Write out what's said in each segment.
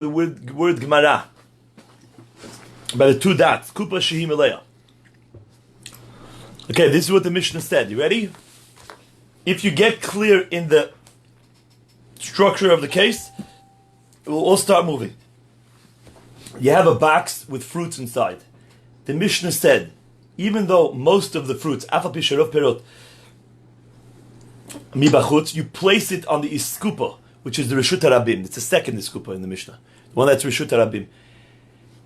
The word Gemara by the two dots, Kupa Shehi Melea. Okay, this is what the Mishnah said. You ready? If you get clear in the structure of the case, it will all start moving. You have a box with fruits inside. The Mishnah said, even though most of the fruits, Afal Pi Sharov Perot, Mibachutz, you place it on the iskupa, which is the Reshut HaRabim. It's the second iskupa in the Mishnah. The one that's Reshut HaRabim.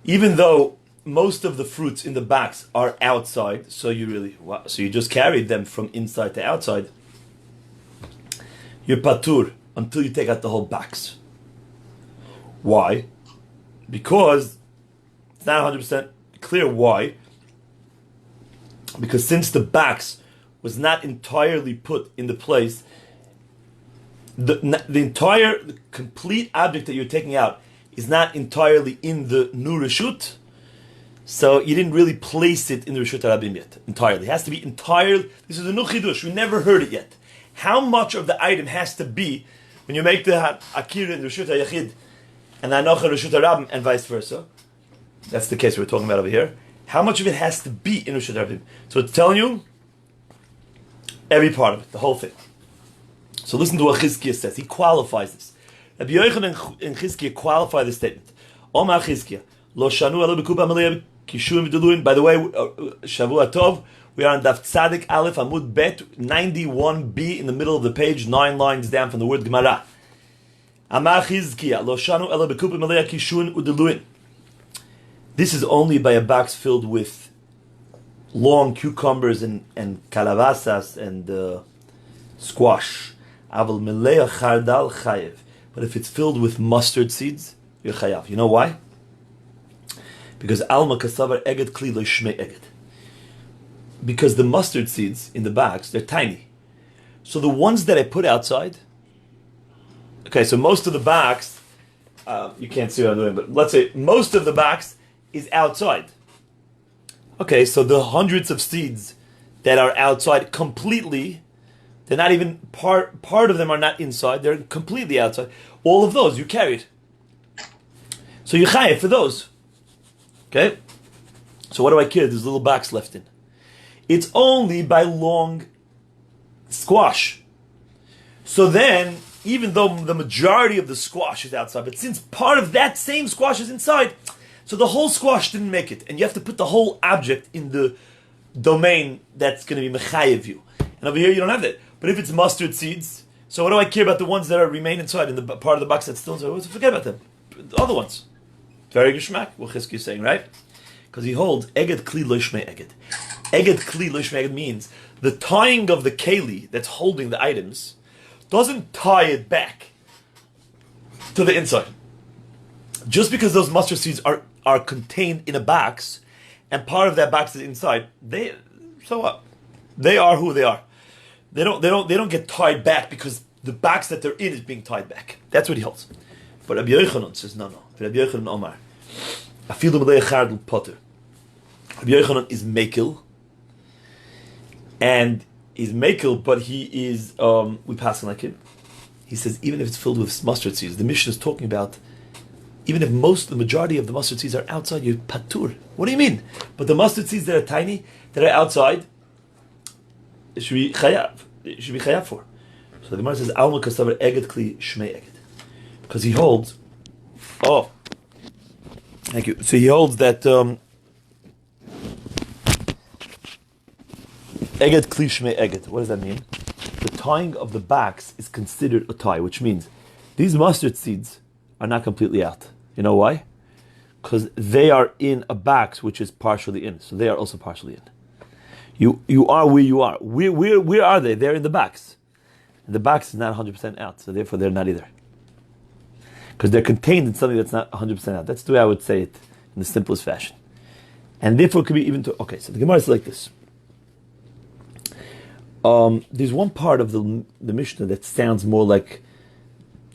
Even though most of the fruits in the box are outside, so you just carried them from inside to outside, you're patur until you take out the whole box. Why? Because it's not 100% clear why. Because since the box was not entirely put in the place, the complete object that you're taking out is not entirely in the new Reshut, so you didn't really place it in the Reshut HaRabim yet, entirely. It has to be entirely. This is a new chidush. We never heard it yet. How much of the item has to be when you make the Akira in the Reshut HaYachid and the Anocha Reshut HaRabim and vice versa? That's the case we're talking about over here. How much of it has to be in Reshut HaRabim? So it's telling you every part of it, the whole thing. So listen to what Chizkiah says. He qualifies this. Rabbi Yochanan and Chizkiah qualify this statement. Omar Chizkiah, lo shanu elo bekupa melei kishuim v'deluin. By the way, Shavua Tov, we are on Daf Tzadik Aleph Amud Bet 91b in the middle of the page, 9 lines down from the word Gemara. Amar Chizkiah, lo shanu elo bekupa melei kishuim v'deluin. This is only by a box filled with long cucumbers and calabasas and squash. Aval melei chardal chayev. But if it's filled with mustard seeds, you're chayav. You know why? Because alma kasavar eged kli lo shmei eged. Because the mustard seeds in the box, they're tiny. So the ones that I put outside, okay, so most of the box, you can't see what I'm doing, but let's say most of the box is outside. Okay, so the hundreds of seeds that are outside completely, they're not even part of them are not inside, they're completely outside. All of those you carried. So you chayev for those. Okay? So what do I care? There's a little box left in. It's only by long squash. So then, even though the majority of the squash is outside, but since part of that same squash is inside, so the whole squash didn't make it. And you have to put the whole object in the domain that's going to be mechayev you. And over here you don't have that. But if it's mustard seeds, so what do I care about the ones that remain inside in the part of the box that's still inside? Forget about them. The other ones. Very geschmack, what Chizkiah is saying, right? Because he holds eged kli lo shmei eged. Eged kli lo shmei eged means the tying of the keli that's holding the items doesn't tie it back to the inside. Just because those mustard seeds are contained in a box and part of that box is inside, so what? They are who they are. They don't get tied back because the box that they're in is being tied back. That's what he holds. But Rabbi Yochanan says no. Rabbi Yochanan Omar, afilu melei chardal potter. Rabbi Yochanan is mekel, and he's mekel, but he is we pass him like him. He says even if it's filled with mustard seeds, the Mishnah is talking about even if the majority of the mustard seeds are outside, you're patur. What do you mean? But the mustard seeds that are tiny, that are outside, it should be chayav. It should be chayav for. So the Gemara says, "Alma kasavar eged kli shmei eged," because he holds. Oh, thank you. So he holds that eged kli shmei eged. What does that mean? The tying of the box is considered a tie, which means these mustard seeds are not completely out. You know why? Because they are in a box which is partially in, so they are also partially in. You are where you are. Where are they? They're in the box. And the box is not 100% out, so therefore they're not either. Because they're contained in something that's not 100% out. That's the way I would say it in the simplest fashion. And therefore it could be even to... Okay, so the Gemara is like this. There's one part of the Mishnah that sounds more like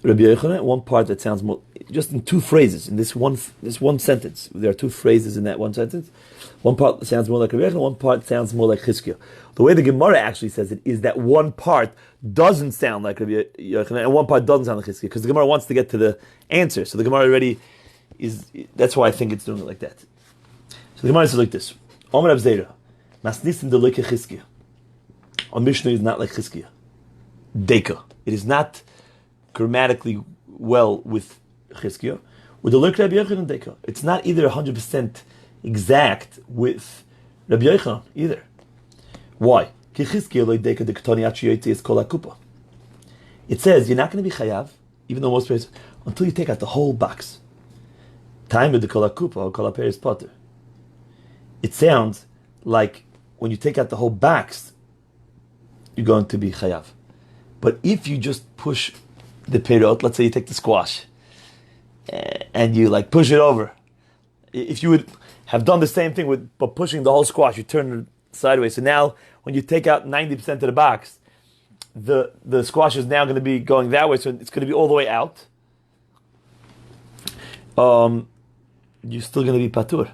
Rabbi Yochanan, one part that sounds more, just in two phrases, in this one sentence. There are two phrases in that one sentence. One part sounds more like Rabbi Yochanan, one part sounds more like Chizkiah. The way the Gemara actually says it is that one part doesn't sound like Rabbi Yochanan and one part doesn't sound like Chizkiah, because the Gemara wants to get to the answer. So the Gemara already is, that's why I think it's doing it like that. So the Gemara says like this: Omer Abzeira, Masnisim de Loike Chizkiah. Our Mishnah is not like Chizkiah. Deka. It is not grammatically well with Chizkiah. With the Loike Rabbi Yochanan Deka. It's not either 100% exact with Rabbi Yochanan either. Why? It says you're not going to be chayav, even though most players, until you take out the whole box. Time with the kol hakupa or kol haperes potter. It sounds like when you take out the whole box, you're going to be chayav. But if you just push the perot, let's say you take the squash and you like push it over, if you would have done the same thing but pushing the whole squash, you turn it sideways. So now when you take out 90% of the box, the squash is now going to be going that way, so it's going to be all the way out. You're still going to be patur.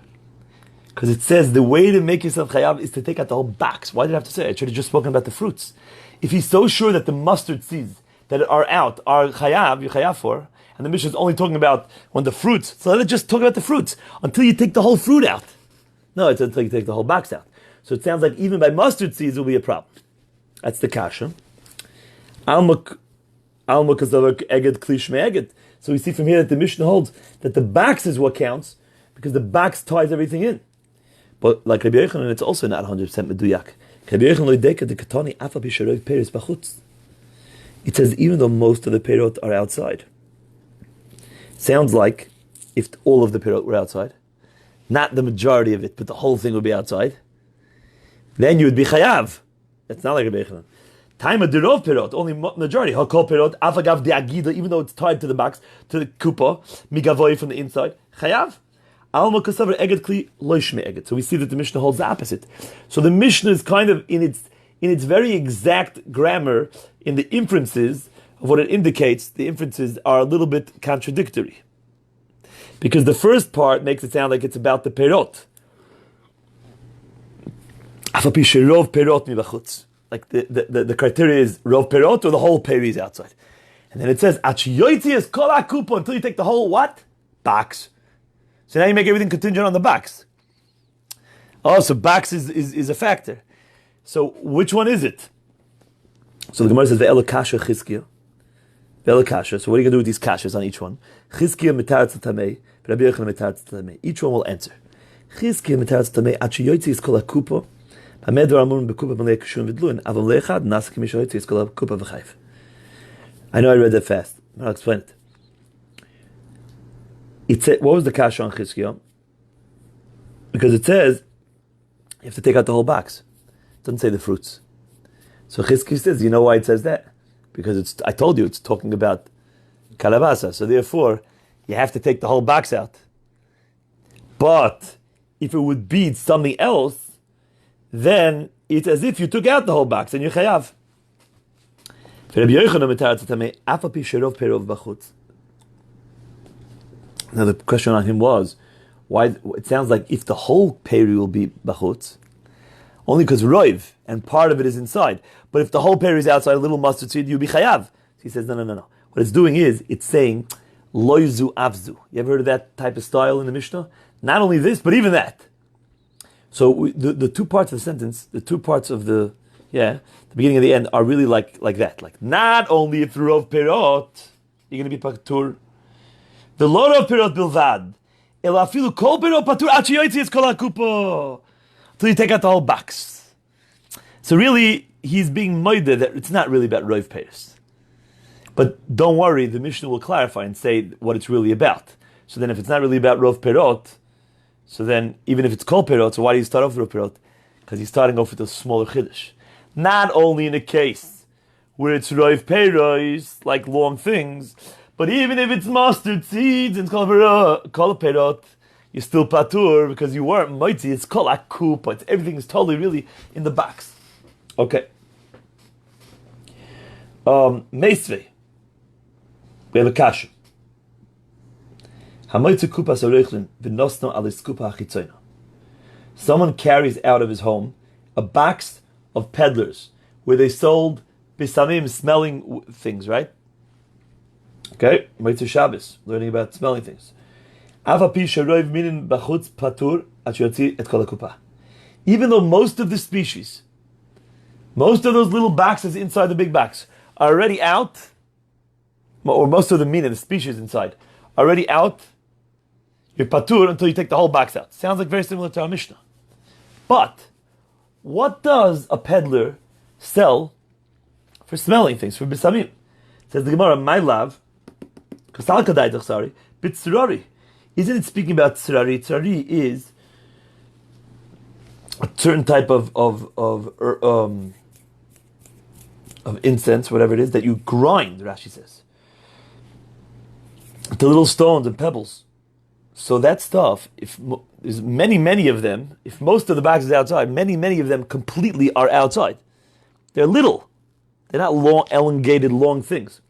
Because it says the way to make yourself chayav is to take out the whole box. Why did I have to say it? I should have just spoken about the fruits. If he's so sure that the mustard seeds that are out are chayav, you're chayav for, and the Mishnah is only talking about when the fruits, so let's just talk about the fruits until you take the whole fruit out. No, it's until you take the whole box out. So it sounds like even by mustard seeds will be a problem. That's the kasha. Alma kazavar eged klish me'eged. So we see from here that the Mishnah holds that the box is what counts because the box ties everything in. But like Rabbi Yochanan, it's also not 100% meduyak. It says even though most of the perot are outside. Sounds like if all of the perot were outside, not the majority of it, but the whole thing would be outside, then you would be chayav. That's not like Rabbi Yochanan. Time of derov perot, only majority. Hakol perot, afagav de agida, even though it's tied to the box, to the kupa, migavoy from the inside, chayav. Alma kasavar eged kli loishme eged. So we see that the Mishnah holds the opposite. So the Mishnah is kind of in its very exact grammar, in the inferences of what it indicates. The inferences are a little bit contradictory, because the first part makes it sound like it's about the perot. Like the criteria is rov perot or the whole peri is outside. And then it says until you take the whole what? Box. So now you make everything contingent on the box. Oh, so box is a factor. So which one is it? So the Gemara says ve'elo kasha chizkiah. Ve'elo kasha. So what are you going to do with these kashas on each one? Chizkiah mitaratz tamei, Rabbi Yochanan mitaratz tamei. Each one will answer. Chizkiah mitaratz tamei at sheyoytzi is kol hakupa. Hamedvar amurim bekupa malei kashun vidluin. Avam leechad nasa kimishoytzi is kol hakupa v'chayv. I know I read that fast, but I'll explain it. It said, what was the kasha on Chizkiah? Because it says you have to take out the whole box. It doesn't say the fruits. So Chizkiah says, you know why it says that? Because I told you it's talking about kalabasa. So therefore, you have to take the whole box out. But if it would be something else, then it's as if you took out the whole box and you're chayav. Now the question on him was, why? It sounds like if the whole peri will be bachutz, only because roiv and part of it is inside. But if the whole peri is outside, a little mustard seed, you'll be chayav. So he says, no. What it's doing is, it's saying loizu avzu. You ever heard of that type of style in the Mishnah? Not only this, but even that. So the two parts of the sentence, the two parts of the beginning and the end are really like that. Like not only if rov perot, you're going to be patur. The Lord of Perot Bilvad. Elafilu kol perot patur achiyoytzi is kol hakupo. Till you take out the whole box. So really, he's being moided that it's not really about Rov Peres. But don't worry, the Mishnah will clarify and say what it's really about. So then if it's not really about Rov Perot, so then even if it's kol perot, so why do you start off with Rov Perot? Because he's starting off with a smaller chiddush. Not only in a case where it's Rov Peres, like long things, but even if it's mustard seeds and kol perot, you're still patur because you weren't moitzi. It's kol akupa. It's everything is totally really in the box. Okay. Meisvei. We have a kasha. Someone carries out of his home a box of peddlers where they sold bisamim, smelling things, right? Okay, Motzei Shabbos, learning about smelling things. Even though most of the species, most of those little boxes inside the big box are already out, or most of the meaning, the species inside, are already out, you're patur until you take the whole box out. Sounds like very similar to our Mishnah. But what does a peddler sell for smelling things, for bisamim? Says the Gemara, my love, sorry, bitzrari. Isn't it speaking about tzrari? Tzrari is a certain type of incense, whatever it is, that you grind, Rashi says, to little stones and pebbles. So that stuff, if there's many of them, if most of the box is outside, many of them completely are outside. They're little. They're not long, elongated, long things.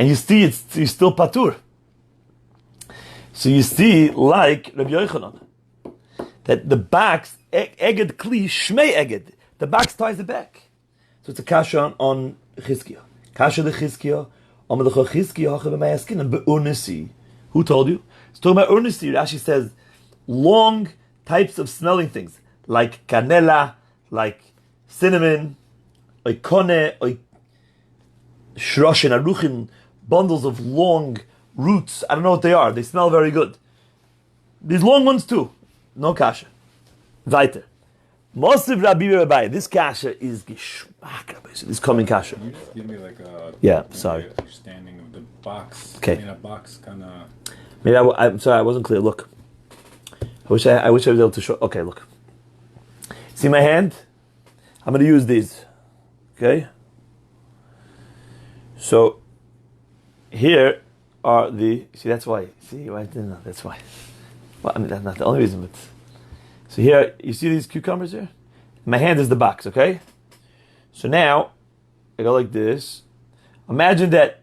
And you see, you're still patur. So you see, like Rabbi Yochanan, that the box, eged kli, shmei eged, the box ties it back. So it's a kasha on Chizkiah. Kasha de Chizkiah, Amalecha Chizkiah, Hacha b'mayaskin, and be'urnesi. Who told you? It's talking about urnesi. Rashi says, long types of smelling things, like canela, like cinnamon, oikone, shrosh and aruchin, bundles of long roots. I don't know what they are. They smell very good. These long ones too. No kasha. Weiter. Mosiv Rabbi Rabbi. This kasha is gishmak. This coming kasha. Can you just give me like a sorry. understanding of the box? Okay. In a box kind of. Maybe I'm sorry. I wasn't clear. Look. I wish I was able to show. Okay, look. See my hand? I'm going to use these. Okay. So here are the. See, that's why. See, why I didn't know. That's why. Well, I mean, that's not the only reason, but. So here, you see these cucumbers here? My hand is the box, okay? So now, I go like this. Imagine that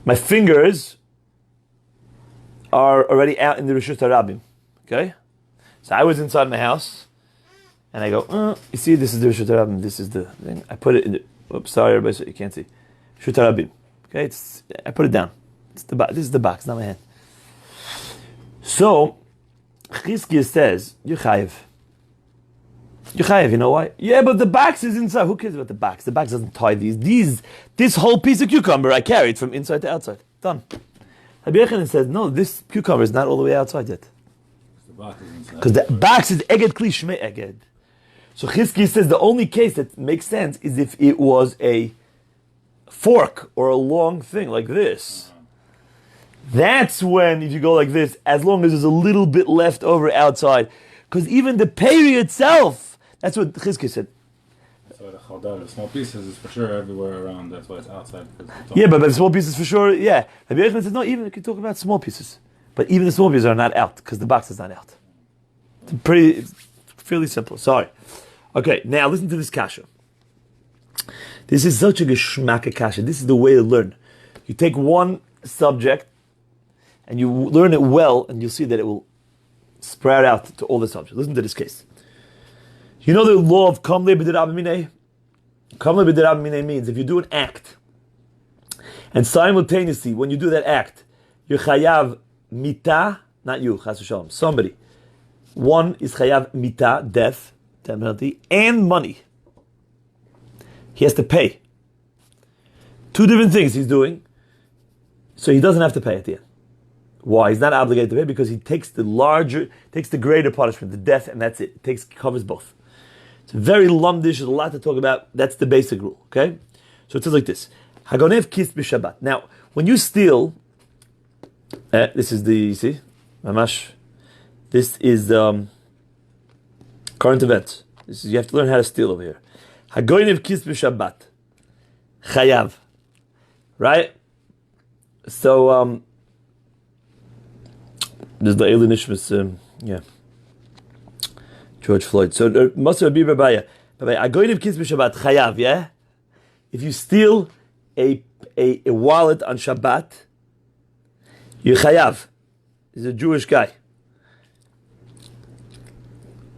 my fingers are already out in the Rishut HaRabim, okay? So I was inside my house, and I go, you see, this is the Rishut HaRabim, this is the thing. I put it in the, oops, sorry, everybody, you can't see. Rishut HaRabim, okay? I put it down. This is the box, not my hand. So, Chizkiah says, you're chayiv. You're chayiv, you know why? Yeah, but the box is inside. Who cares about the box? The box doesn't tie these. This whole piece of cucumber I carried from inside to outside. Done. Rabbi Yochanan says, no, this cucumber is not all the way outside yet. Because the box is eged kli shmei eged. So Chizkiah says the only case that makes sense is if it was a fork or a long thing like this. That's when, if you go like this, as long as there's a little bit left over outside, because even the peri itself, that's what Chizkiah said. So the chaldar, the small pieces, is for sure everywhere around. That's why it's outside. Yeah, but the small pieces for sure. Yeah, Rabbi Yochanan says no. Even you can talk about small pieces, but even the small pieces are not out because the box is not out. It's fairly simple. Sorry. Okay, now listen to this kasha. This is such a geschmacke kasha. This is the way to learn. You take one subject and you learn it well, and you'll see that it will spread out to all the subjects. Listen to this case. You know the law of kamle b'dirab minei? Kamle b'dirab minei means if you do an act, and simultaneously, when you do that act, you're chayav mita, not you, chas v'shalom, somebody. One is chayav mita, death, penalty, and money. He has to pay. Two different things he's doing, so he doesn't have to pay at the end. Why? He's not obligated to pay because he takes the greater punishment, the death, and that's it. Covers both. It's very lumdish, there's a lot to talk about. That's the basic rule, okay? So it says like this. Hagonev kis b'Shabbat. Now, when you steal, this is you see, mamash, this is current event. You have to learn how to steal over here. Hagonev kis b'Shabbat. Chayav. Right? So, there's the alien Nishmas, George Floyd. So, Moshe Rabbi Rabbi, Agoyniv Kiss B'Shabbat Chayav, yeah? if you steal a wallet on Shabbat, you're chayav. He's a Jewish guy.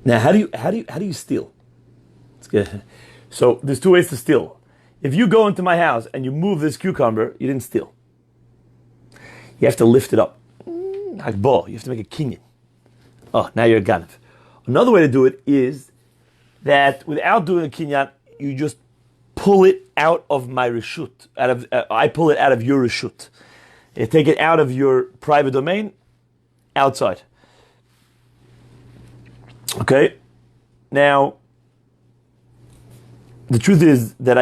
Now, how do you steal? It's good. So there's two ways to steal. If you go into my house and you move this cucumber, you didn't steal. You have to lift it up. Like ball, you have to make a kinyan. Oh, now you're a ganav. Another way to do it is that without doing a kinyan, you just pull it out of my reshut. I pull it out of your reshut. You take it out of your private domain, outside. Okay? Now, the truth is that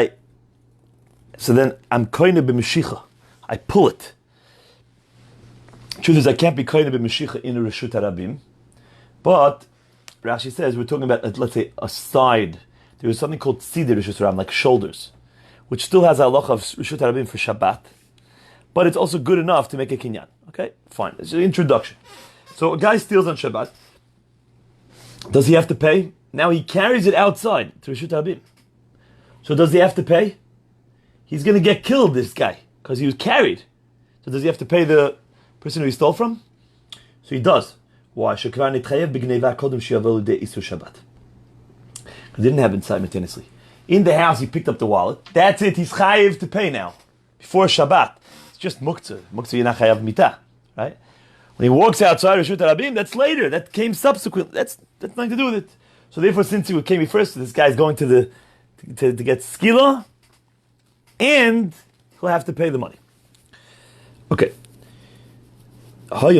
I'm koine b'meshicha. I pull it. The truth is I can't be koine b'meshicha in a reshut harabim. But Rashi says we're talking about, let's say, a side. There is something called tzidei reshut harabim, like shoulders, which still has a halacha of reshut harabim for Shabbat, but it's also good enough to make a kinyan. Okay, fine. It's an introduction. So a guy steals on Shabbat. Does he have to pay? Now he carries it outside to reshut harabim. So does he have to pay? He's going to get killed, this guy, because he was carried. So does he have to pay the person who he stole from? So he does. Why? Because it didn't happen simultaneously. In the house, he picked up the wallet. That's it. He's chayiv to pay now. Before Shabbat. It's just muktzah. Muktzah, you're not chayav mitah. Right? When he walks outside Reshut Harabim, that's later. That came subsequent. That's nothing to do with it. So therefore, since he came first, this guy's going to get skila, and he'll have to pay the money. Okay. What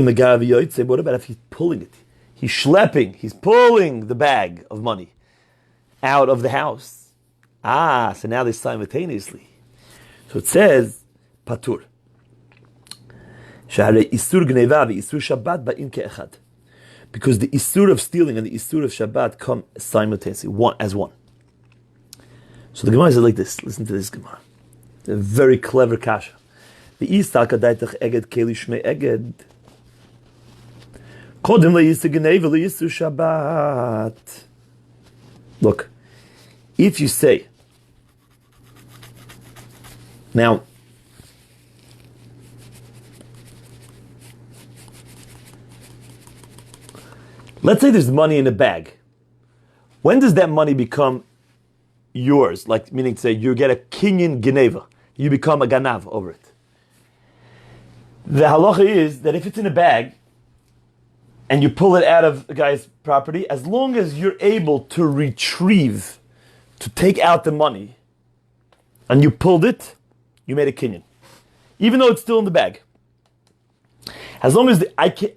about if he's pulling it? He's schlepping. He's pulling the bag of money out of the house. So now they're simultaneously. So it says, patur. Because the isur of stealing and the isur of Shabbat come simultaneously, as one. So the Gemara says like this. Listen to this Gemara. It's a very clever kasha. The istak adaitach eged keli shmei eged. Kodem le'yisur geneva le'yisur Shabbat. Look, if you say, now, let's say there's money in a bag. When does that money become yours? Like, meaning to say, you get a kinyan geneva. You become a ganav over it. The halacha is that if it's in a bag, and you pull it out of a guy's property, as long as you're able to retrieve, to take out the money, and you pulled it, you made a kinyan. Even though it's still in the bag. As long as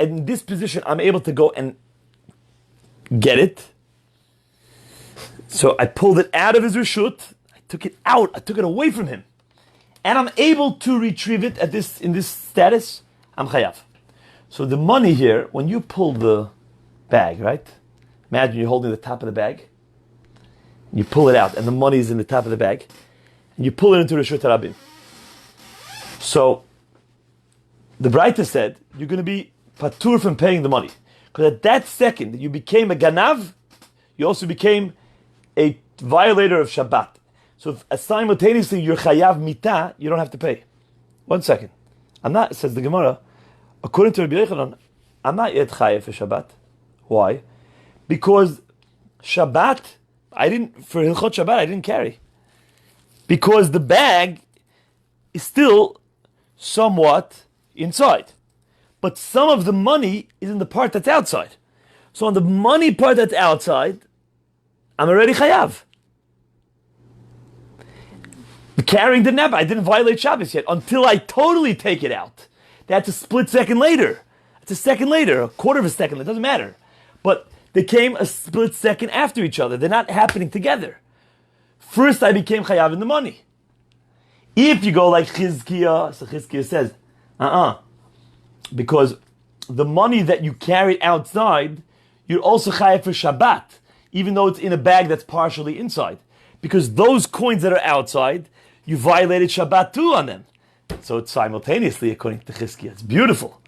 in this position, I'm able to go and get it. So I pulled it out of his reshut, I took it out, I took it away from him, and I'm able to retrieve it in this status, I'm chayav. So the money here, when you pull the bag, right? Imagine you're holding the top of the bag. You pull it out, and the money is in the top of the bag. And you pull it into Reshut Harabim. So the Braita said, you're going to be patur from paying the money. Because at that second that you became a ganav, you also became a violator of Shabbat. So if simultaneously you're chayav mitah, you don't have to pay. 1 second. I'm not, says the Gemara, according to Rabbi Yochanan, I'm not yet chayav for Shabbat. Why? Because Shabbat, for Hilchot Shabbat, I didn't carry. Because the bag is still somewhat inside. But some of the money is in the part that's outside. So on the money part that's outside, I'm already chayav. Carrying the neb, I didn't violate Shabbos yet until I totally take it out. That's a split second later. It's a second later, a quarter of a second, it doesn't matter. But they came a split second after each other. They're not happening together. First I became chayav in the money. If you go like Chizkiah, so Chizkiah says, because the money that you carried outside, you're also chayav for Shabbat, even though it's in a bag that's partially inside. Because those coins that are outside, you violated Shabbat too on them. So it's simultaneously according to Chizkiah. It's beautiful.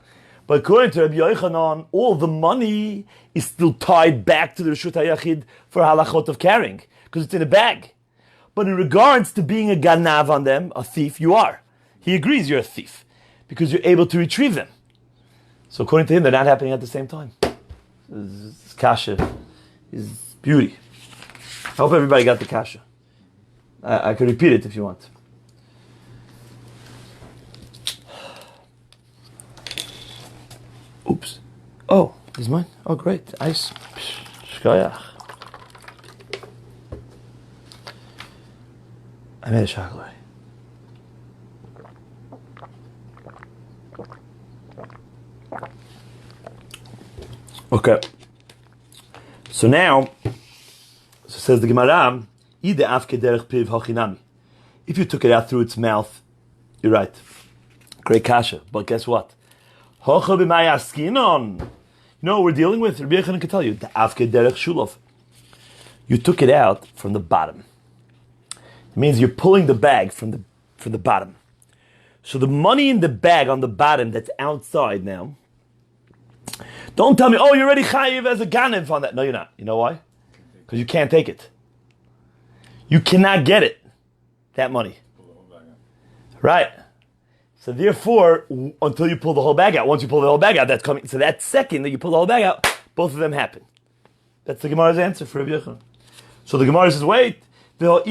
But according to Rabbi Yochanan, all the money is still tied back to the Reshut HaYachid for halachot of carrying, because it's in a bag. But in regards to being a ganav on them, a thief, you are. He agrees you're a thief because you're able to retrieve them. So according to him, they're not happening at the same time. It's kasha is beauty. I hope everybody got the kasha. I could repeat it if you want. Oops. Oh, is mine? Oh, great. Ice. Shkoyach. I made a chocolate. Okay. So now, says the Gemara, if you took it out through its mouth, you're right. Great kasha. But guess what? You know what we're dealing with? Rabbi Yochanan can tell you. You took it out from the bottom. It means you're pulling the bag from the bottom. So the money in the bag on the bottom that's outside now, don't tell me, oh, you're already chayiv as a ganev on that. No, you're not. You know why? Because you can't take it. You cannot get it. That money. Right. So therefore, until you pull the whole bag out, once you pull the whole bag out, that's coming. So that second that you pull the whole bag out, both of them happen. That's the Gemara's answer for Rabbi Yochanan. So the Gemara says, wait. Even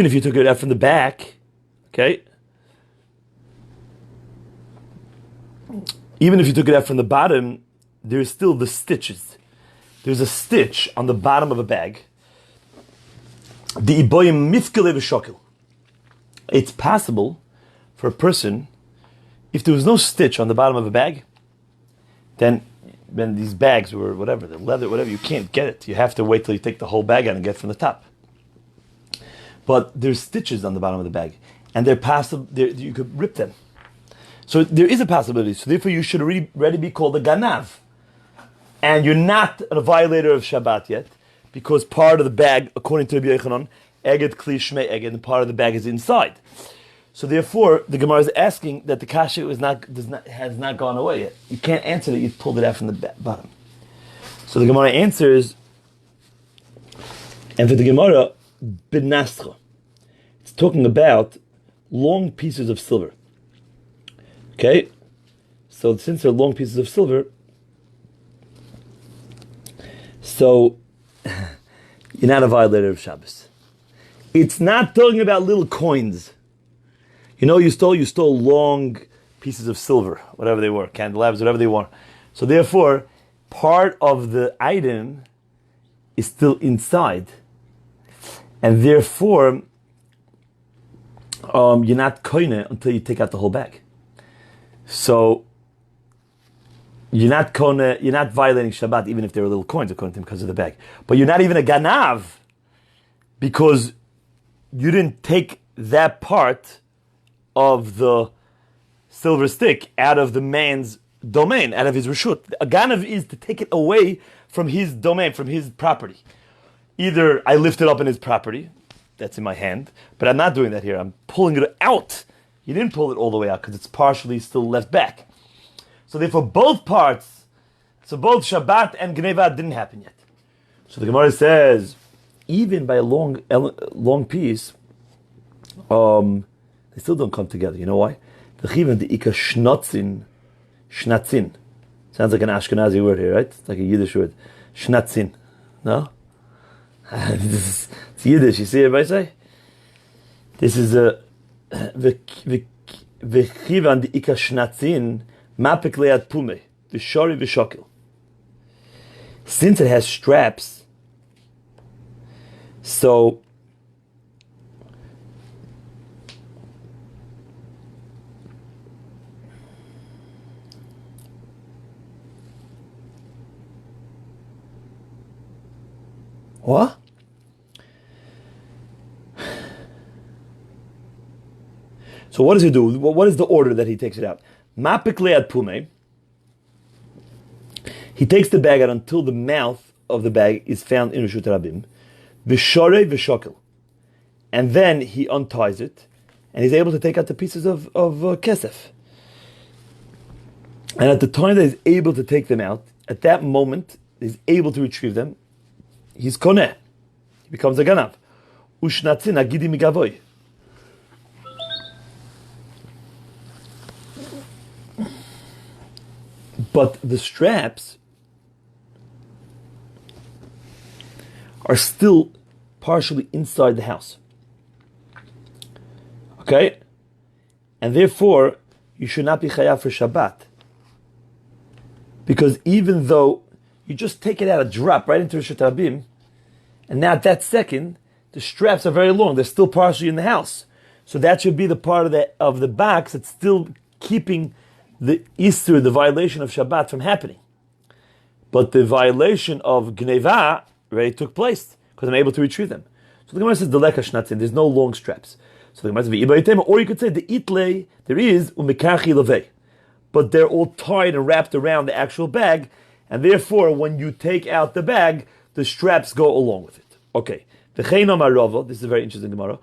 if you took it out from the back, okay? Even if you took it out from the bottom, there's still the stitches. There's a stitch on the bottom of a bag. It's possible for a person, if there was no stitch on the bottom of a bag, then when these bags were whatever, the leather, whatever, you can't get it. You have to wait till you take the whole bag out and get it from the top. But there's stitches on the bottom of the bag, and they're possible. You could rip them. So there is a possibility. So therefore, you should already be called a ganav, and you're not a violator of Shabbat yet, because part of the bag, according to Rabbi Yochanan, eged kli shmei eged, and part of the bag is inside. So therefore, the Gemara is asking that the kasha has not gone away yet. You can't answer that you pulled it out from the bottom. So the Gemara answers, and for the Gemara, benascha. It's talking about long pieces of silver. Okay? So since they're long pieces of silver, so you're not a violator of Shabbos. It's not talking about little coins. You know, you stole long pieces of silver, whatever they were, candelabras, whatever they were. So therefore, part of the item is still inside. And therefore, you're not koine until you take out the whole bag. So, you're not violating Shabbat even if there were little coins according to him because of the bag. But you're not even a ganav because you didn't take that part of the silver stick out of the man's domain, out of his reshut. A ganav is to take it away from his domain, from his property. Either I lift it up in his property, that's in my hand, but I'm not doing that here. I'm pulling it out. You didn't pull it all the way out because it's partially still left back. So therefore both parts, so both Shabbat and Gneva didn't happen yet. So the Gemara says, even by a long piece, they still don't come together. You know why? The chiv the ika shnatzin. Sounds like an Ashkenazi word here, right? It's like a Yiddish word. Shnatzin. No? It's Yiddish. You see everybody say? This is a the chiv the ika shnatzin mapik lead pume the shori v'shokil. Since it has straps, so what? So what does he do? What is the order that he takes it out? Mapik lead pume. He takes the bag out until the mouth of the bag is found in Reshut Rabim. V'shorei v'shokel. And then he unties it, and he's able to take out the pieces of kesef. And at the time that he's able to take them out, at that moment, he's able to retrieve them, he's koneh. he becomes a ganav. Ushnatzin agidi migavoy. But the straps are still partially inside the house. Okay? And therefore, you should not be chayav for Shabbat. Because even though you just take it out a drop right into Rishut Rabim, and now at that second, the straps are very long. They're still partially in the house. So that should be the part of the box that's still keeping the Isur, the violation of Shabbat, from happening. But the violation of Gneva already took place, because I'm able to retrieve them. So the Gemara says, Deleka shnatzin, there's no long straps. So the Gemara says, or you could say, the itle, there is, umekachi levei. But they're all tied and wrapped around the actual bag, and therefore, when you take out the bag, the straps go along with it. Okay. This is a very interesting Gemara.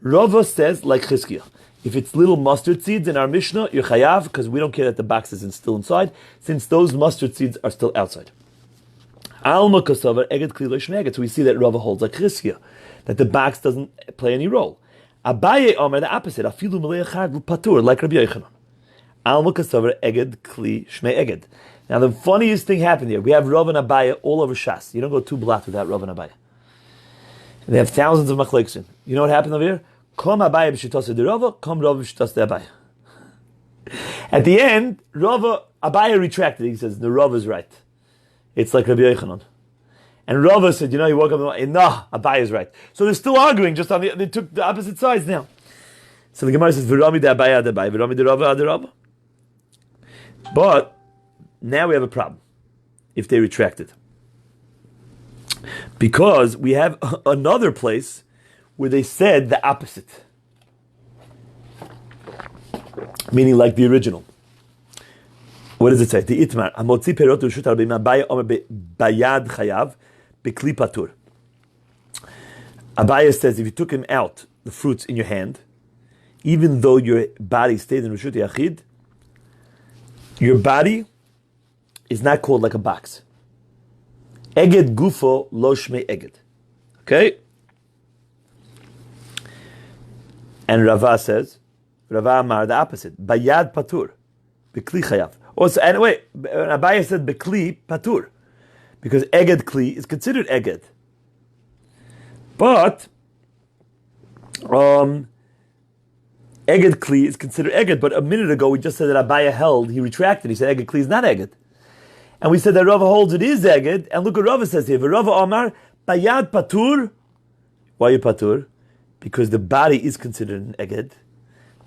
Rava says, like Chizkiah, if it's little mustard seeds in our Mishnah, you're chayav, because we don't care that the box is still inside, since those mustard seeds are still outside. Alma kasavar eged kli lo shmei eged. So we see that Rava holds like Chizkiah, that the box doesn't play any role. Abaye Omer, the opposite, afilu melei echad patur, like Rabbi Yochanan. Alma kasavar eged kli shmei eged. Now the funniest thing happened here. We have Rava and Abaye all over Shas. You don't go 2 blocks without Rava and Abaye. And they have thousands of machleksim. You know what happened over here? Kom Abaye b'shitase de Rava, kom Rava b'shitase de Abaye. At the end, Abaye retracted. He says, the Rava is right. It's like Rabbi Yochanan. And Rava said, he woke up and no, Abaye is right. So they're still arguing, just on they took the opposite sides now. So the Gemara says, V'rami de Abaye ad Abaye, V'rami de Rava ad Rava. But now we have a problem if they retracted. Because we have another place where they said the opposite. Meaning like the original. What does it say? The Itmar. Amotzi perot reshut rabim Abaye omer bayad chayav bekli patur. Abaye says if you took him out, the fruits in your hand, even though your body stayed in Reshut Yachid, your body is not called like a box. Eged gufo lo shmei eged. Okay? And Rava says, Rava Amar, the opposite. Bayad patur. Bekli chayav. Also, and wait, Abaye said bekli patur. Because eged kli is considered eged. But, eged kli is considered eged. But a minute ago we just said that Abaye held, he retracted. He said eged kli is not eged. And we said that Rava holds it is eged, and look what Rava says here. Rava Amar, bayad patur. Why you patur? Because the body is considered an eged,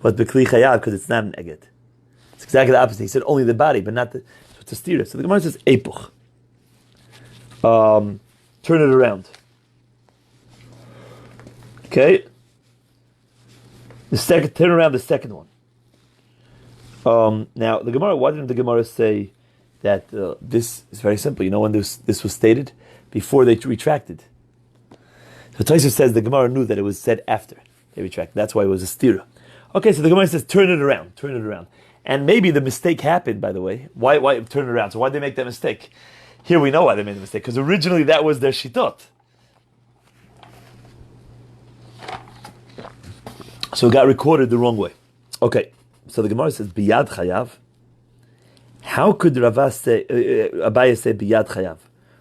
but bekli chayav because it's not an eged. It's exactly the opposite. He said only the body, but not the. So it's a stira. So the Gemara says epuch. Turn it around. Okay. Turn around the second one. Now the Gemara. Why didn't the Gemara say that this is very simple? You know when this was stated before they retracted. So Tosfos says the Gemara knew that it was said after they retracted. That's why it was a stira. Okay, so the Gemara says turn it around, and maybe the mistake happened. By the way, why turn it around? So why did they make that mistake? Here we know why they made the mistake, because originally that was their shitot. So it got recorded the wrong way. Okay, so the Gemara says biyad chayav. How could Rava say Abaye say biyad chayav?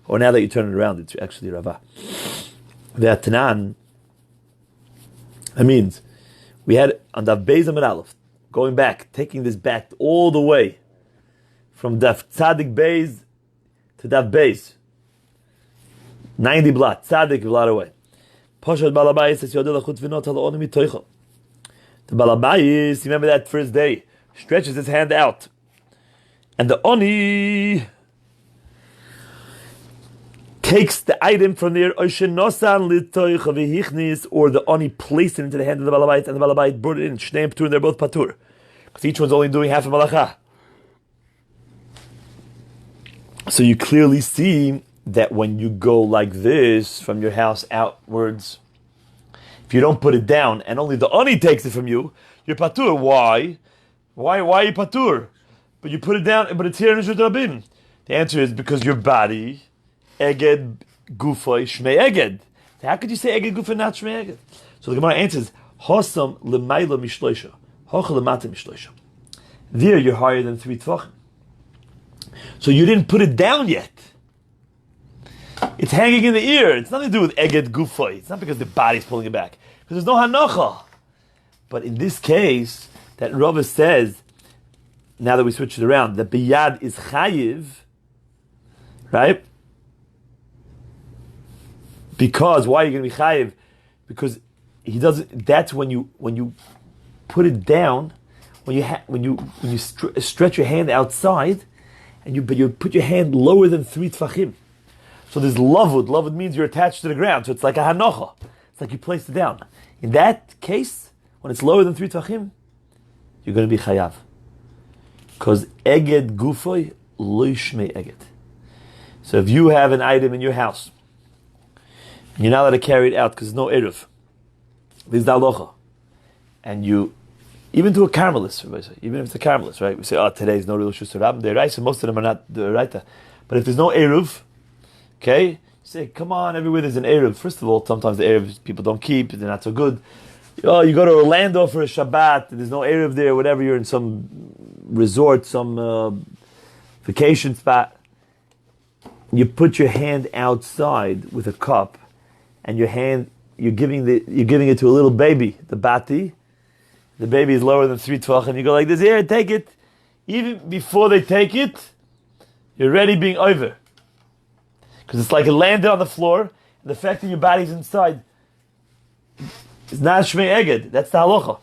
Or now that you turn it around, it's actually Rava. Ve'atanan. That means we had on Daf Beis Amud Aleph, going back, taking this back all the way from Daf Tzadik Beis to Daf Beis. 90 blot, Tzadik a lot away. Poshat Balabayis says Yodel Achut Vinot Halo Oni Mitoicha. The Balabayis, remember that first day, stretches his hand out, and the Oni takes the item from there, or the Oni placed it into the hand of the Balabait, and the Balabait brought it in. Shnei and Patur, they're both Patur. Because each one's only doing half a Malacha. So you clearly see that when you go like this, from your house outwards, if you don't put it down, and only the Oni takes it from you, you're Patur. Why? Why are you Patur? But you put it down, but it's here in Rishut Rabim. The answer is because your body, eged gufay shmei eged. How could you say eged gufay not shmei eged? So the Gemara answers, hosam lemayla mishloisha, hocha lemata mishloisha. There you're higher than 3 tvachim. So you didn't put it down yet. It's hanging in the ear. It's nothing to do with eged gufay. It's not because the body's pulling it back. Because there's no hanocha. But in this case, that Rava says, now that we switch it around, that biyad is chayiv, right? Because why are you going to be chayiv? Because he doesn't. That's when you put it down, when you stretch your hand outside, but you put your hand lower than 3 tfachim. So there's lavud. Lavud means you're attached to the ground. So it's like a hanocha. It's like you placed it down. In that case, when it's lower than 3 tfachim, you're going to be chayav. Because eged gufoy lo yishmei eged. So if you have an item in your house, and you're not allowed to carry it out because there's no eruv, this is the halacha, and you, even to a caramelist, even if it's a caramelist, right? We say, oh, today's no real shus rabim, they're right, so most of them are not the right. But if there's no eruv, okay, you say, come on, everywhere there's an eruv. First of all, sometimes the eruv people don't keep, they're not so good. Oh, you go to Orlando for a Shabbat, there's no eruv there, whatever, you're in some resort, some vacation spot. You put your hand outside with a cup, and your hand, you're giving it to a little baby, the bati. The baby is lower than 3 tvach, and you go like this, here, take it. Even before they take it, you're already being over. Because it's like it landed on the floor, and the fact that your body's inside is not shmei eged. That's the halacha.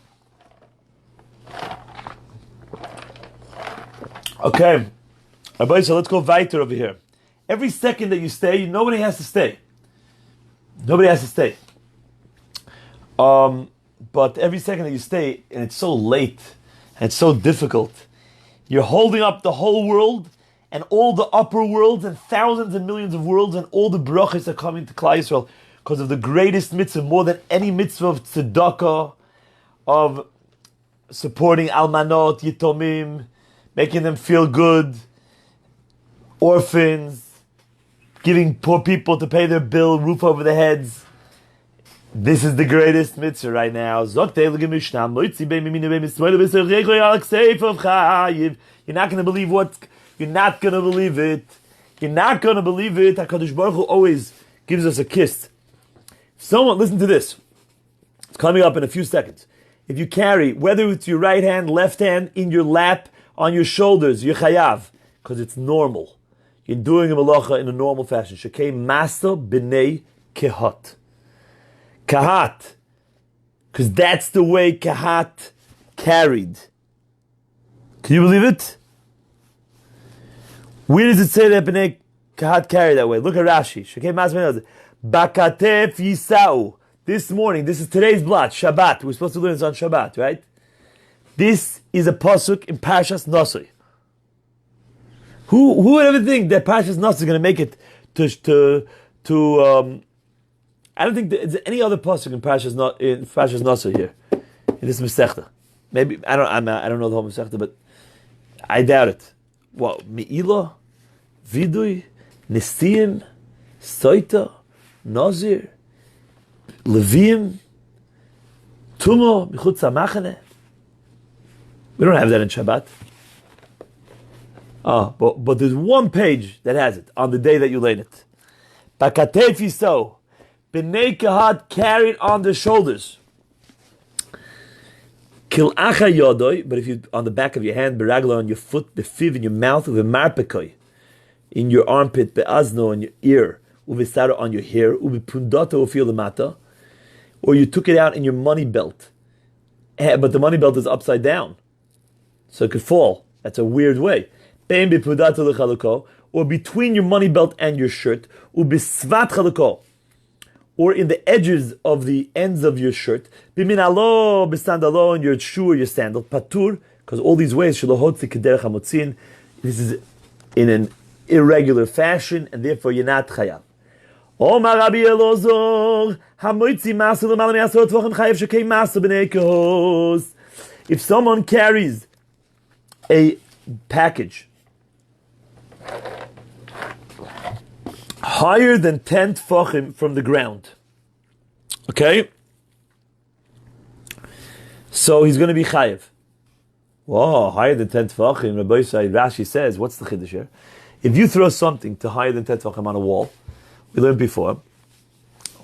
Okay. Rabbi, so let's go weiter over here. Every second that you stay, nobody has to stay. Nobody has to stay. But every second that you stay, and it's so late, and it's so difficult, you're holding up the whole world, and all the upper worlds, and thousands and millions of worlds, and all the brachas are coming to Klal Yisrael because of the greatest mitzvah, more than any mitzvah of tzedakah, of supporting almanot, yitomim, making them feel good, orphans, giving poor people to pay their bill, roof over their heads. This is the greatest mitzvah right now. You're not going to believe what? You're not going to believe it. You're not going to believe it. HaKadosh Baruch Hu always gives us a kiss. Someone, listen to this. It's coming up in a few seconds. If you carry, whether it's your right hand, left hand, in your lap, on your shoulders, you're chayav, because it's normal. You're doing a malacha in a normal fashion. Shekei masa b'nei kehat. Kahat. Because that's the way Kahat carried. Can you believe it? Where does it say that B'nai Kahat carried that way? Look at Rashi. Shekei masa b'nei Bakatef Yisau. This morning, this is today's blot, Shabbat. We're supposed to learn this on Shabbat, right? This is a pasuk in Parshas Nosoi. Who would ever think that Parshas Nosoi is going to make it to I don't think there's any other pasuk in Parshas Nosoi here in this masechet. Maybe I don't know the whole masechet, but I doubt it. What Meila, Vidui, Nesiim, Soita, Nazir, Levim, Tumo, Michutz HaMachane. We don't have that in Shabbat. But there's one page that has it on the day that you laid it. Bakatef Yisau. B'nei Kahat carried on their shoulders. Kil'acha yodoi, but if you on the back of your hand, beragla on your foot, befiv in your mouth, uvemarpekoi in your armpit, be'azno on your ear, uvesara on your hair, uvepundata ufil lemata, or you took it out in your money belt, but the money belt is upside down, so it could fall. That's a weird way. Bein bepundata lechaluko, or between your money belt and your shirt, ubesvat chaluko, or in the edges of the ends of your shirt, bimin alo, besandalo, in your shoe or your sandal, patur, because all these ways, shalohotzi kederech hamotzin, this is in an irregular fashion, and therefore you're not chayav. Omar Rabbi Elozor, hamoitzi masu l'malam yasot v'ochem chayav shekei masu b'nei kehos. If someone carries a package higher than 10 tefachim from the ground. Okay? So he's going to be chayiv. Whoa, higher than 10 tefachim. Rabbi Rashi says, what's the chiddush here? If you throw something to higher than 10 tefachim on a wall, we learned before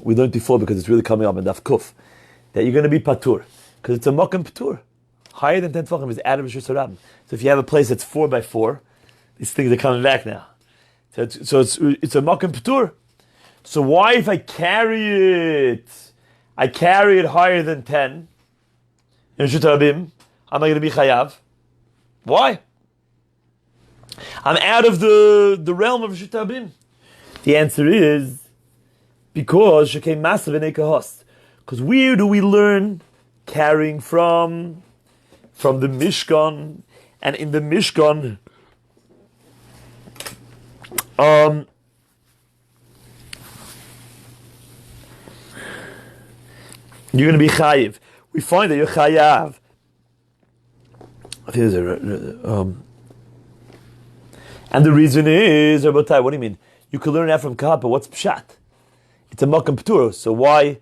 because it's really coming up in Daf Kuf, that you're going to be patur. Because it's a makam patur. Higher than 10 tefachim is out of Rishus Harabim. So if you have a place that's 4 by 4, these things are coming back now. So it's a makam patur. So why if I carry it higher than 10, in Rishus Harabim, am I going to be chayav? Why? I'm out of the realm of Rishus Harabim. The answer is because shekei masav v'nei kahos. Because where do we learn carrying from? From the Mishkan, and in the Mishkan, you're going to be chayiv. We find that you're chayav. I think there's and the reason is, Rabbatai, what do you mean? You could learn that from Kahat, but what's pshat? It's a makam p'tur. So why?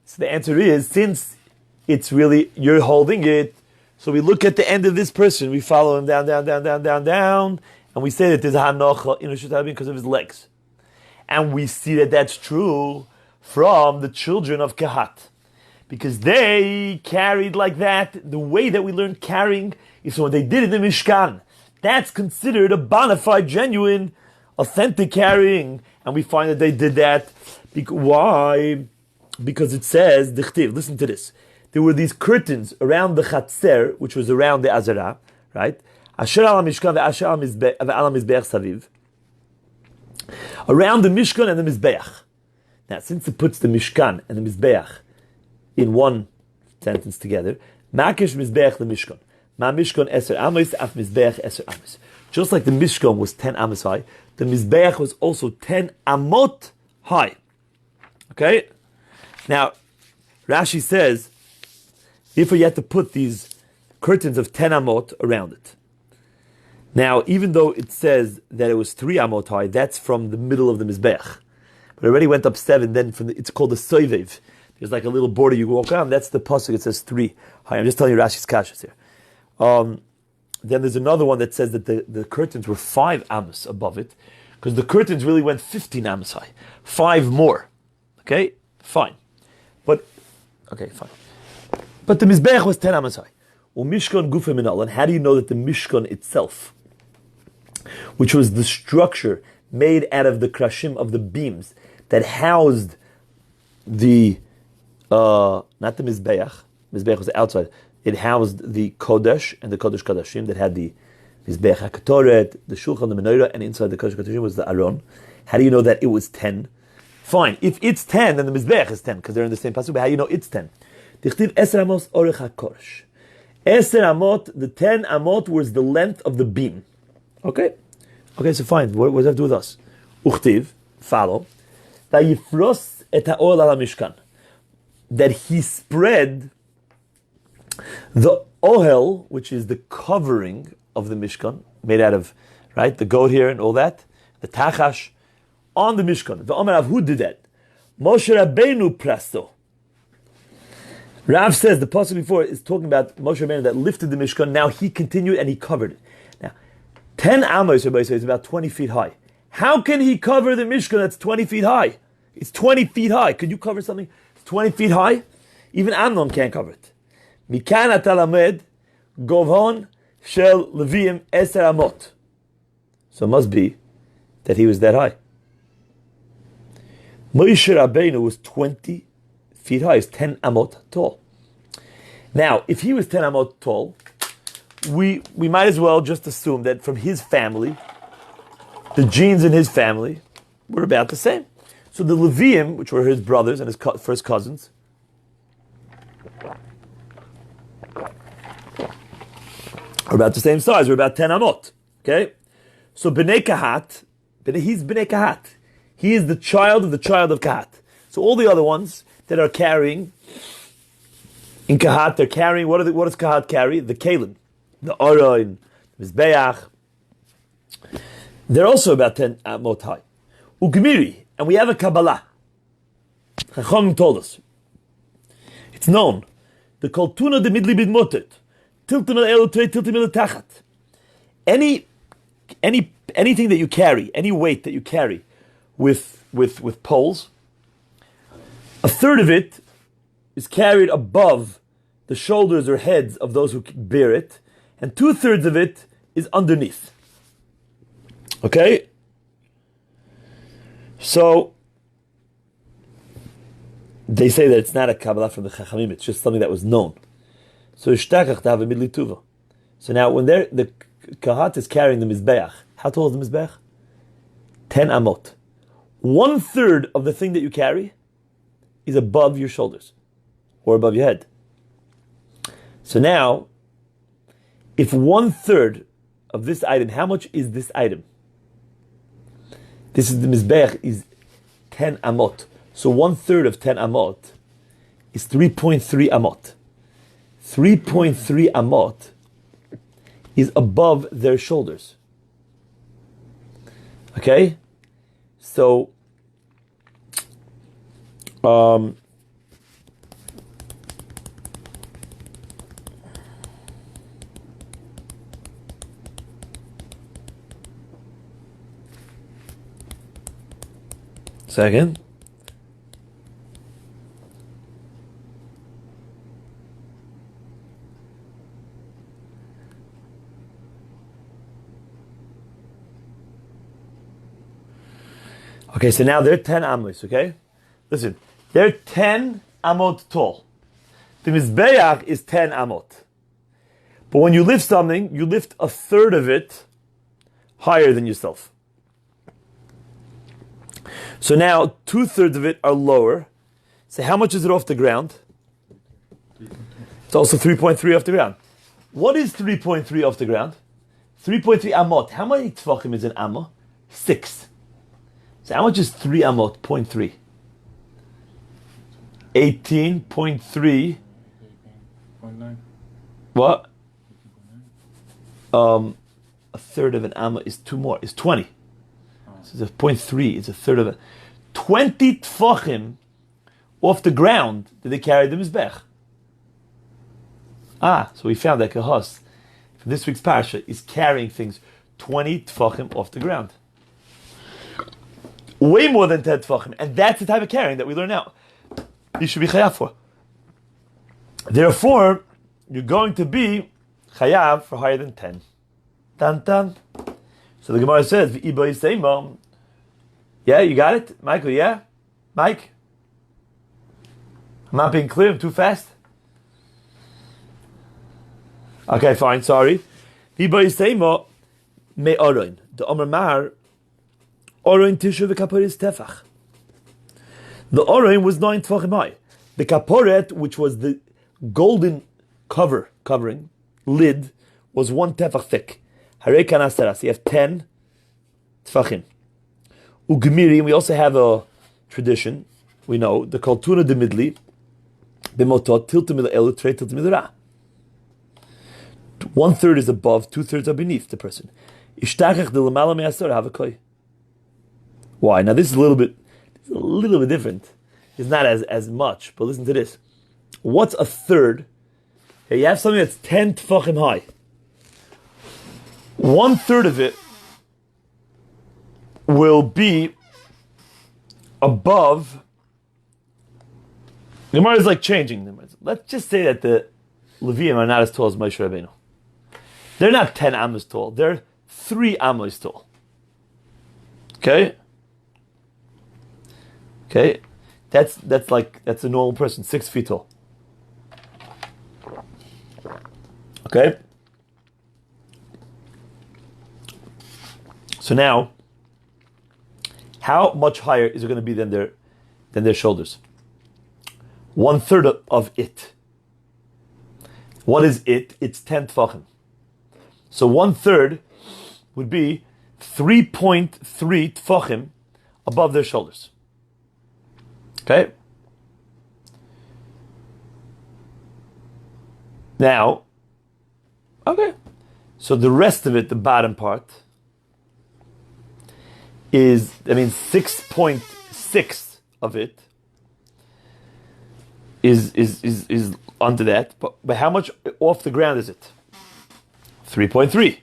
So the answer is, since it's really, you're holding it, so we look at the end of this person, we follow him down, and we say that there's a hanocha in Rishut Harabim because of his legs. And we see that that's true from the children of Kahat. Because they carried like that. The way that we learn carrying is when they did it in the Mishkan. That's considered a bona fide, genuine, authentic carrying. And we find that they did that. Why? Because it says, Dichtiv, listen to this. There were these curtains around the Chatzer, which was around the Azara, right? Asher al Mishkan ve'asher al Mizbeach saviv. Around the Mishkan and the Mizbeach. Now, since it puts the Mishkan and the Mizbeach in one sentence together, Makish Mizbeach the Mishkan. Ma Mishkan eser amos, af Mizbeach eser amos. Just like the Mishkan was 10 amos high, the Mizbeach was also 10 amot high. Okay? Now, Rashi says, therefore you have to put these curtains of 10 amot around it. Now, even though it says that it was 3 amot high, that's from the middle of the Mizbeach. But it already went up 7, then it's called the soivev. There's like a little border you walk on, that's the pasuk, it says 3 high. I'm just telling you Rashi's kashas here. Then there's another one that says that the curtains were 5 amos above it, because the curtains really went 15 amos high. 5 more. Okay? Fine. But the Mizbeach was 10 amos high. Mishkan Gufim Minal. And how do you know that the Mishkan itself, which was the structure made out of the krashim of the beams that housed the, not the Mizbeach was outside, it housed the Kodesh and the Kodesh Kodashim that had the Mizbeach HaKatoret, the Shulchan, the Menorah, and inside the Kodesh Kodashim was the Aron. How do you know that it was 10? Fine, if it's 10, then the Mizbeach is 10, because they're in the same pasuk, but how do you know it's 10? Dichtiv Eser Amos Orech HaKoresh. Eser Amot, the 10 Amot was the length of the beam. Okay, so fine. What does that have to do with us? Uchtiv, follow. Vayifros et ha'ol ala mishkan. That he spread the ohel, which is the covering of the Mishkan, made out of, right, the goat here and all that, the tachash, on the Mishkan. The Omer Rav, who did that? Moshe Rabbeinu prasto. Rav says the pasuk before is talking about Moshe Rabbeinu that lifted the Mishkan. Now he continued and he covered it. Now, 10 amos, everybody says, is about 20 feet high. How can he cover the Mishkan that's 20 feet high? It's 20 feet high. Could you cover something that's 20 feet high? Even Amnon can't cover it. Mikan atalamed govon shel leviim eser amot. So it must be that he was that high. Moshe Rabbeinu was 20 feet high. He's 10 amot tall. Now, if he was 10 amot tall, we might as well just assume that from his family, the genes in his family were about the same. So the Leviim, which were his brothers and his first cousins, are about the same size. We're about 10 amot. Okay? So Bnei Kahat, he's Bnei Kahat. He is the child of Kahat. So all the other ones that are carrying, in Kahat, they're carrying, what does Kahat carry? The Kalim, the Aron, the Mizbeach. They're also about 10 amot high. Ugmiri, And we have a Kabbalah. Chacham told us. It's known. The koltuna de midli bid mutet. Tiltim el elu trei tiltim el tachat. Anything that you carry, any weight that you carry with poles, a third of it is carried above the shoulders or heads of those who bear it, and 2/3 of it is underneath. Okay? So, they say that it's not a Kabbalah from the Chachamim, it's just something that was known. So, ishtakach to have a midli tuva. So now, when the Kahat is carrying the Mizbeach, how tall is the Mizbeach? 10 amot. 1/3 of the thing that you carry is above your shoulders, or above your head. So now, if 1/3 of this item, how much is this item? This is the Mizbeach is 10 amot. So 1/3 of 10 amot is 3.3 amot. 3.3 amot is above their shoulders. Okay? So, second. Okay, so now they're 10 amos, okay? Listen, they're 10 amot tall. The Mizbeach is 10 amot. But when you lift something, you lift 1/3 of it higher than yourself. So now 2/3 of it are lower. So how much is it off the ground? It's also 3.3 off the ground. What is 3.3 off the ground? 3.3 amot. How many tefachim is an amma? 6. So how much is 3 amot? 0.3. 18.3. 18.9. What? 1/3 of an amma is 2 more. Is 20. So it's 0.3. It's 1/3 of it. 20 tfachim off the ground did they carry the mizbech. So we found that Kahos from this week's parasha is carrying things 20 tfachim off the ground. Way more than 10 tfachim. And that's the type of carrying that we learn now. You should be chayav for. Therefore, you're going to be chayav for higher than 10. Tan tan. So the Gemara says, "V'iba yiseimam." Yeah, you got it, Michael. Yeah, Mike. I'm not being clear. I'm too fast. Okay, fine. Sorry. V'iba yiseimam me oroin. The Omer Mar oroin tishu v'kaporis tefach. The oroin was 9 tefachim high. The kaporet, which was the golden covering, lid, was 1 tefach thick. Harei kanaseras. You have 10 tefachim. Ugmiri, and we also have a tradition, we know, the koltuna de midli, b'motot, tiltim il elu, trei tiltim il ra. 1/3 is above, 2/3 are beneath the person. Ishtakach de l'mala me'asor havakoi. Why? Now this is a little bit different. It's not as much, but listen to this. What's 1/3? Okay, you have something that's 10 tefachim high. 1/3 of it will be above. The Gemara is like changing. Let's just say that the Levium are not as tall as Moshe Rabbeinu. They're not 10 amos tall. They're 3 amos tall. Okay? Okay? That's a normal person, 6 feet tall. Okay? So now, how much higher is it going to be than their shoulders? 1/3 of it. What is it? It's 10 tefachim. So 1/3 would be 3.3 tefachim above their shoulders. Okay? Now, okay. So the rest of it, the bottom part, is, 6.6 1/6 of it is onto that. But how much off the ground is it? 3.3.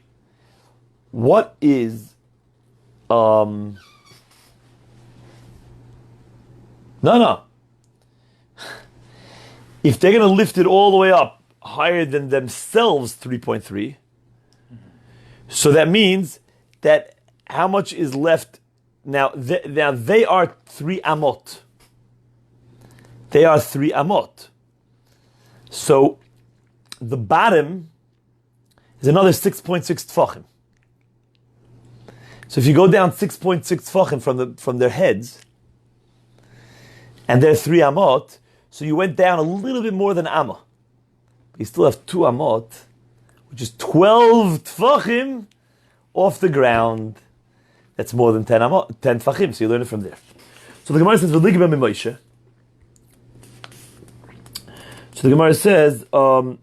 What is no. If they're going to lift it all the way up higher than themselves, 3.3, so that means that how much is left now? They are 3 amot. They are 3 amot. So the bottom is another 6.6 tfachim. So if you go down 6.6 tfachim from their heads, and they're 3 amot, so you went down a little bit more than amma. But you still have 2 amot, which is 12 tfachim off the ground. That's more than 10 amot, 10 tfachim, so you learn it from there. So the Gemara says, V'ligba mi Moshe. So the Gemara says, why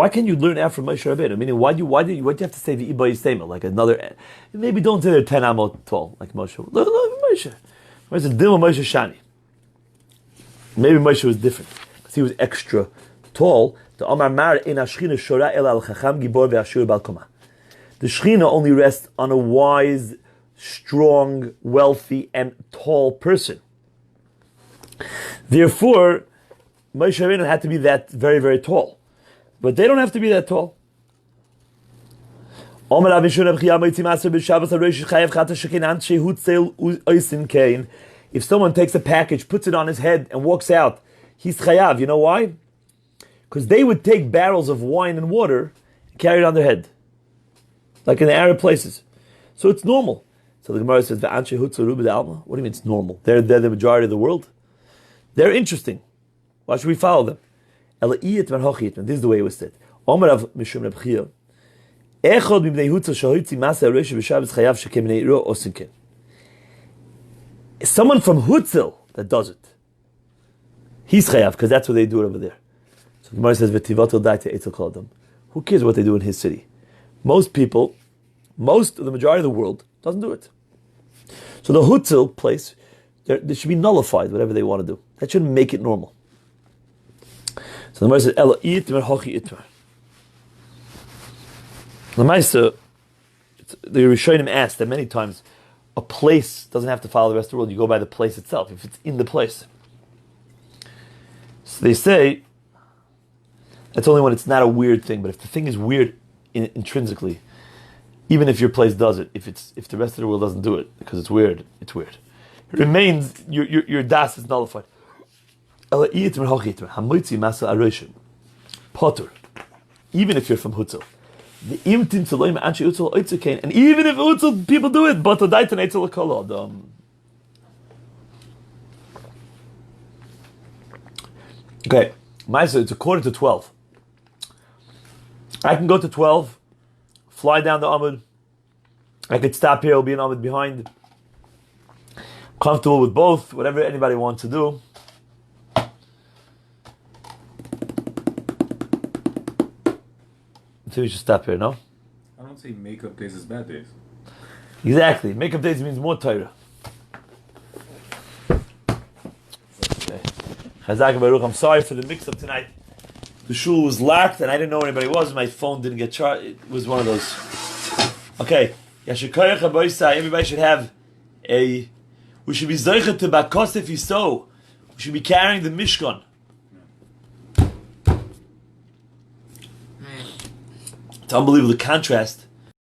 can't you learn out from Moshe Rabbeinu? Meaning, why do you have to say the Iba Yisema, like another? Maybe don't say they're 10 amot tall, like Moshe. Look Moshe. Moshe says, Dilma Moshe Shani. Maybe Moshe was different because he was extra tall. The Omar Mar in Ashchina Shora El Al Chacham Gibor VeAshur Bal Koma. The Shechina only rests on a wise, strong, wealthy, and tall person. Therefore, Moshe Rabbeinu had to be that very, very tall. But they don't have to be that tall. If someone takes a package, puts it on his head, and walks out, he's chayav. You know why? Because they would take barrels of wine and water and carry it on their head, like in the Arab places. So it's normal. So the Gemara says, "What do you mean it's normal? They're the majority of the world. They're interesting. Why should we follow them?" This is the way it was said. Someone from Hutzel that does it, he's chayav because that's what they do it over there. So the Gemara says, who cares what they do in his city? Most people, most of the majority of the world doesn't do it. So the Hutzel place, they should be nullified, whatever they want to do. That shouldn't make it normal. So the Gemara says, Ela itmer hochi itmer. The Maisa, the Rishonim asked that many times, a place doesn't have to follow the rest of the world. You go by the place itself, if it's in the place. So they say, that's only when it's not a weird thing, but if the thing is weird intrinsically, even if your place does it, if the rest of the world doesn't do it, because it's weird, it's weird. It remains, your das is nullified. Even if you're from Hutzel. And even if Hutzel people do it, but okay, Maisa, it's 11:45. I can go to 12, fly down the Amud. I could stop here, I'll be an Amud behind. Comfortable with both, whatever anybody wants to do. So we should stop here, no? I don't say makeup days is bad days. Exactly. Makeup days means more Torah. Okay. Chazak Baruch, I'm sorry for the mix-up tonight. The shul was locked and I didn't know where anybody was. My phone didn't get charged. It was one of those. Okay. Everybody should have we should be zeicha to bakos if you so. We should be carrying the Mishkan. It's unbelievable, the contrast